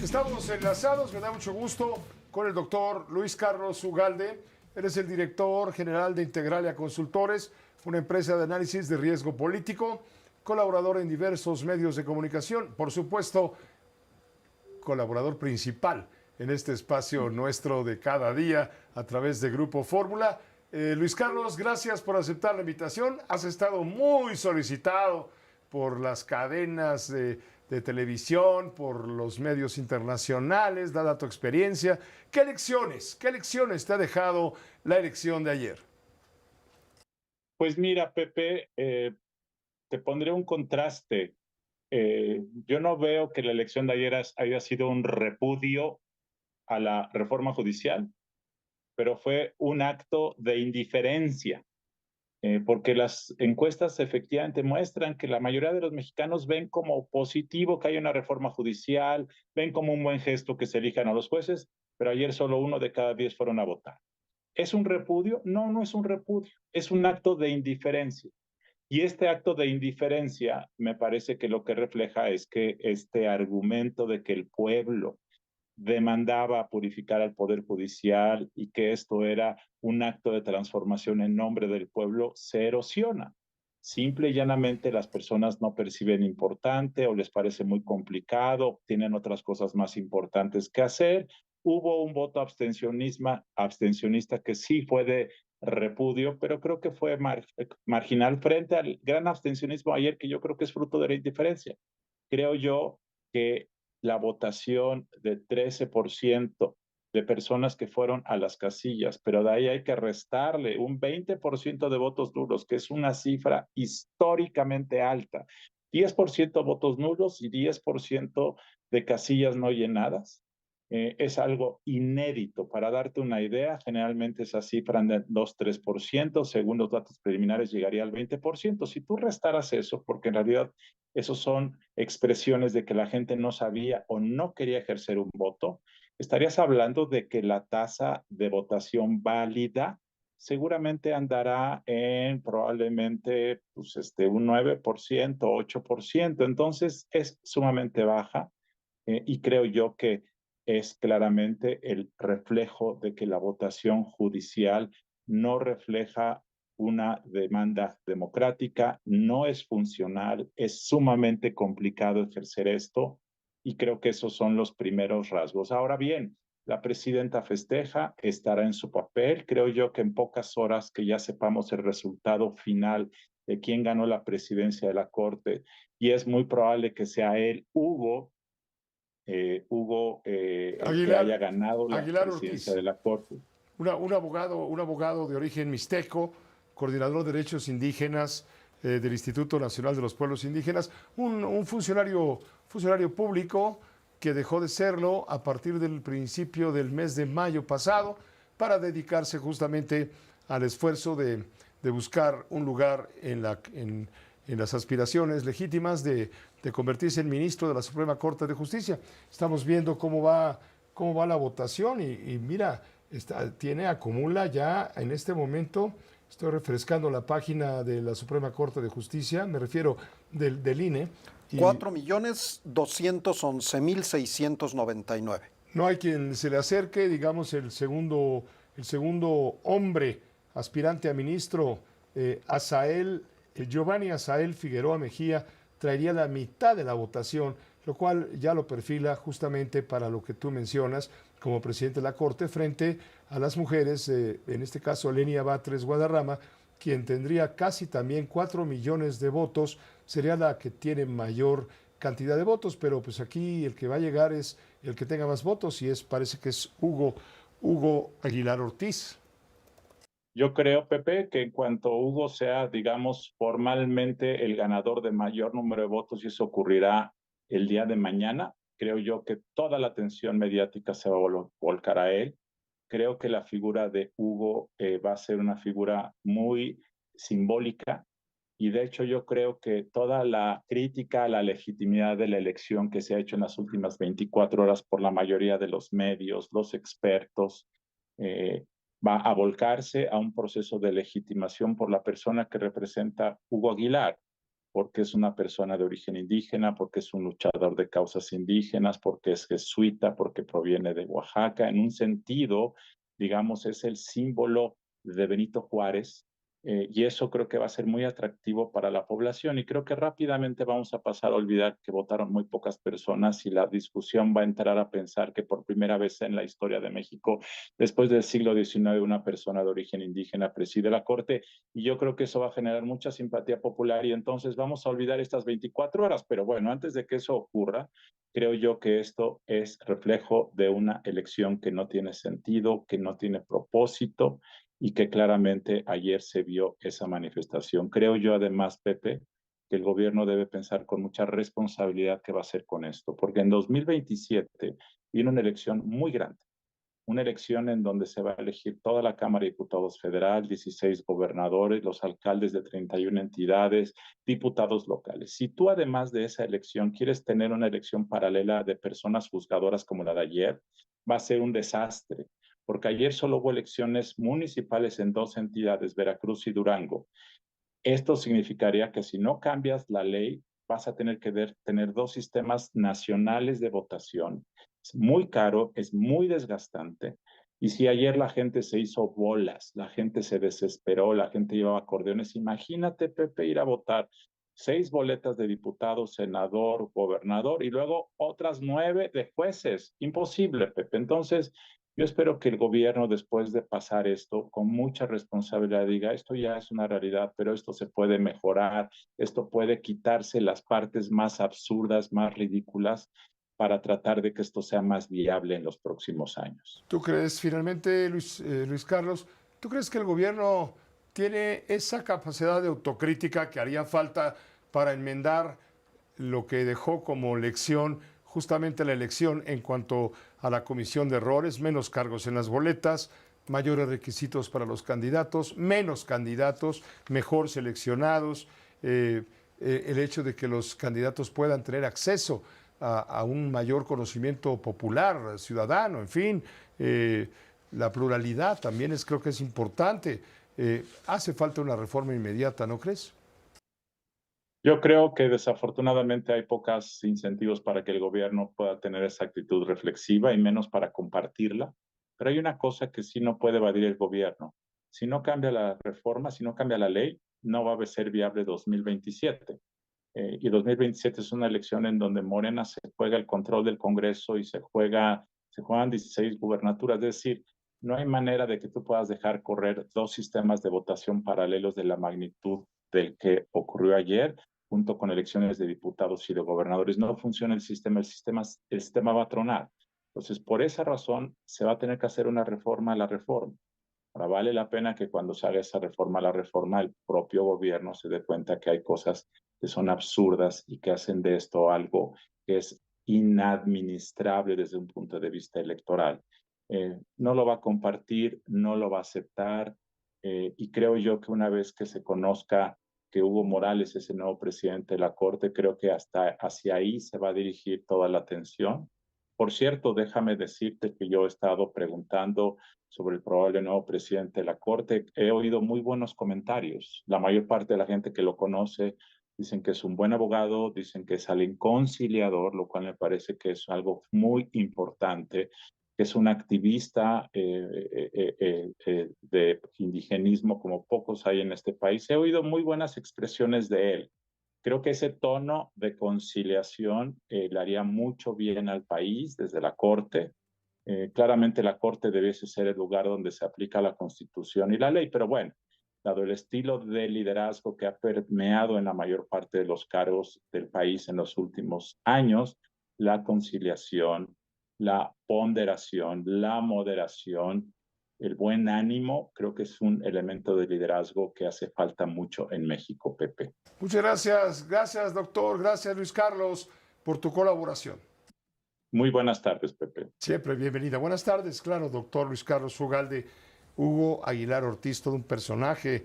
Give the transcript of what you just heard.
Estamos enlazados, me da mucho gusto, con el doctor Luis Carlos Ugalde. Él es el director general de Integralia Consultores, una empresa de análisis de riesgo político, colaborador en diversos medios de comunicación, por supuesto, colaborador principal en este espacio nuestro de cada día a través de Grupo Fórmula. Luis Carlos, gracias por aceptar la invitación. Has estado muy solicitado por las cadenas de televisión, por los medios internacionales, dada tu experiencia. ¿Qué lecciones te ha dejado la elección de ayer? Pues mira, Pepe, te pondré un contraste. Yo no veo que la elección de ayer haya sido un repudio a la reforma judicial, pero fue un acto de indiferencia, porque las encuestas efectivamente muestran que la mayoría de los mexicanos ven como positivo que haya una reforma judicial, ven como un buen gesto que se elijan a los jueces, pero ayer solo 1 de cada 10 fueron a votar. ¿Es un repudio? No, no es un repudio, es un acto de indiferencia. Y este acto de indiferencia me parece que lo que refleja es que este argumento de que el pueblo demandaba purificar al Poder Judicial y que esto era un acto de transformación en nombre del pueblo se erosiona. Simple y llanamente las personas no perciben importante o les parece muy complicado, tienen otras cosas más importantes que hacer. Hubo un voto abstencionista que sí fue de repudio, pero creo que fue marginal frente al gran abstencionismo ayer, que yo creo que es fruto de la indiferencia. Creo yo que la votación de 13% de personas que fueron a las casillas, pero de ahí hay que restarle un 20% de votos nulos, que es una cifra históricamente alta. 10% votos nulos y 10% de casillas no llenadas. Es algo inédito. Para darte una idea, generalmente esa cifra anda en 2-3%, según los datos preliminares llegaría al 20%. Si tú restaras eso, porque en realidad esos son expresiones de que la gente no sabía o no quería ejercer un voto, estarías hablando de que la tasa de votación válida seguramente andará en probablemente un 9%, 8%. Entonces es sumamente baja, y creo yo que es claramente el reflejo de que la votación judicial no refleja una demanda democrática, no es funcional, es sumamente complicado ejercer esto, y creo que esos son los primeros rasgos. Ahora bien, la presidenta festeja, estará en su papel. Creo yo que en pocas horas que ya sepamos el resultado final de quién ganó la presidencia de la Corte, y es muy probable que sea él, el que haya Aguilar, ganado la Aguilar presidencia Ortiz, de la Corte. un abogado de origen mixteco, coordinador de derechos indígenas del Instituto Nacional de los Pueblos Indígenas, un funcionario público que dejó de serlo a partir del principio del mes de mayo pasado para dedicarse justamente al esfuerzo de buscar un lugar en las aspiraciones legítimas de convertirse en ministro de la Suprema Corte de Justicia. Estamos viendo cómo va la votación y mira, acumula ya en este momento, estoy refrescando la página de la Suprema Corte de Justicia, me refiero del INE, y 4.211.699. no hay quien se le acerque, digamos, el segundo hombre aspirante a ministro, Giovanni Asael Figueroa Mejía, traería la mitad de la votación, lo cual ya lo perfila justamente para lo que tú mencionas como presidente de la Corte frente a las mujeres, en este caso Lenia Batres Guadarrama, quien tendría casi también 4 millones de votos, sería la que tiene mayor cantidad de votos, pero pues aquí el que va a llegar es el que tenga más votos y parece que es Hugo Aguilar Ortiz. Yo creo, Pepe, que en cuanto Hugo sea, digamos, formalmente el ganador de mayor número de votos, y eso ocurrirá el día de mañana, creo yo que toda la atención mediática se va a volcar a él. Creo que la figura de Hugo va a ser una figura muy simbólica, y de hecho yo creo que toda la crítica a la legitimidad de la elección que se ha hecho en las últimas 24 horas por la mayoría de los medios, los expertos, eh, va a volcarse a un proceso de legitimación por la persona que representa Hugo Aguilar. porque es una persona de origen indígena, porque es un luchador de causas indígenas, porque es jesuita, porque proviene de Oaxaca. En un sentido, digamos, es el símbolo de Benito Juárez, y eso creo que va a ser muy atractivo para la población, y creo que rápidamente vamos a pasar a olvidar que votaron muy pocas personas y la discusión va a entrar a pensar que por primera vez en la historia de México, después del siglo XIX, una persona de origen indígena preside la Corte, y yo creo que eso va a generar mucha simpatía popular, y entonces vamos a olvidar estas 24 horas. Pero bueno, antes de que eso ocurra, creo yo que esto es reflejo de una elección que no tiene sentido, que no tiene propósito, y que claramente ayer se vio esa manifestación. Creo yo además, Pepe, que el gobierno debe pensar con mucha responsabilidad qué va a hacer con esto, porque en 2027 viene una elección muy grande, una elección en donde se va a elegir toda la Cámara de Diputados Federal, 16 gobernadores, los alcaldes de 31 entidades, diputados locales. Si tú además de esa elección quieres tener una elección paralela de personas juzgadoras como la de ayer, va a ser un desastre, porque ayer solo hubo elecciones municipales en dos entidades, Veracruz y Durango. Esto significaría que si no cambias la ley, vas a tener que tener dos sistemas nacionales de votación. Es muy caro, es muy desgastante. Y si ayer la gente se hizo bolas, la gente se desesperó, la gente llevaba acordeones, imagínate, Pepe, ir a votar 6 boletas de diputado, senador, gobernador y luego otras 9 de jueces. Imposible, Pepe. Entonces, yo espero que el gobierno, después de pasar esto, con mucha responsabilidad diga, esto ya es una realidad, pero esto se puede mejorar, esto puede quitarse las partes más absurdas, más ridículas, para tratar de que esto sea más viable en los próximos años. ¿Tú crees, finalmente, Luis Carlos, tú crees que el gobierno tiene esa capacidad de autocrítica que haría falta para enmendar lo que dejó como lección justamente la elección en cuanto a la comisión de errores, menos cargos en las boletas, mayores requisitos para los candidatos, menos candidatos, mejor seleccionados, el hecho de que los candidatos puedan tener acceso a un mayor conocimiento popular, ciudadano, en fin, la pluralidad también creo que es importante. Hace falta una reforma inmediata, ¿no crees? Yo creo que desafortunadamente hay pocos incentivos para que el gobierno pueda tener esa actitud reflexiva y menos para compartirla. Pero hay una cosa que sí no puede evadir el gobierno. Si no cambia la reforma, si no cambia la ley, no va a ser viable 2027. Y 2027 es una elección en donde Morena se juega el control del Congreso y se juegan 16 gubernaturas. Es decir, no hay manera de que tú puedas dejar correr dos sistemas de votación paralelos de la magnitud del que ocurrió ayer, junto con elecciones de diputados y de gobernadores. No funciona el sistema va a tronar. Entonces, por esa razón, se va a tener que hacer una reforma a la reforma. Ahora, vale la pena que cuando se haga esa reforma a la reforma, el propio gobierno se dé cuenta que hay cosas que son absurdas y que hacen de esto algo que es inadministrable desde un punto de vista electoral. No lo va a compartir, no lo va a aceptar, y creo yo que una vez que se conozca que Hugo Morales es el nuevo presidente de la Corte, creo que hasta hacia ahí se va a dirigir toda la atención. Por cierto, déjame decirte que yo he estado preguntando sobre el probable nuevo presidente de la Corte. He oído muy buenos comentarios. La mayor parte de la gente que lo conoce dicen que es un buen abogado, dicen que es alguien conciliador, lo cual me parece que es algo muy importante, que es un activista de indigenismo como pocos hay en este país. He oído muy buenas expresiones de él. Creo que ese tono de conciliación le haría mucho bien al país desde la Corte. Claramente la Corte debiese ser el lugar donde se aplica la Constitución y la ley, pero bueno, dado el estilo de liderazgo que ha permeado en la mayor parte de los cargos del país en los últimos años, la conciliación, la ponderación, la moderación, el buen ánimo, creo que es un elemento de liderazgo que hace falta mucho en México, Pepe. Muchas gracias, gracias doctor, gracias Luis Carlos por tu colaboración. Muy buenas tardes, Pepe. Siempre bienvenida. Buenas tardes, claro, doctor Luis Carlos Ugalde, Hugo Aguilar Ortiz, todo un personaje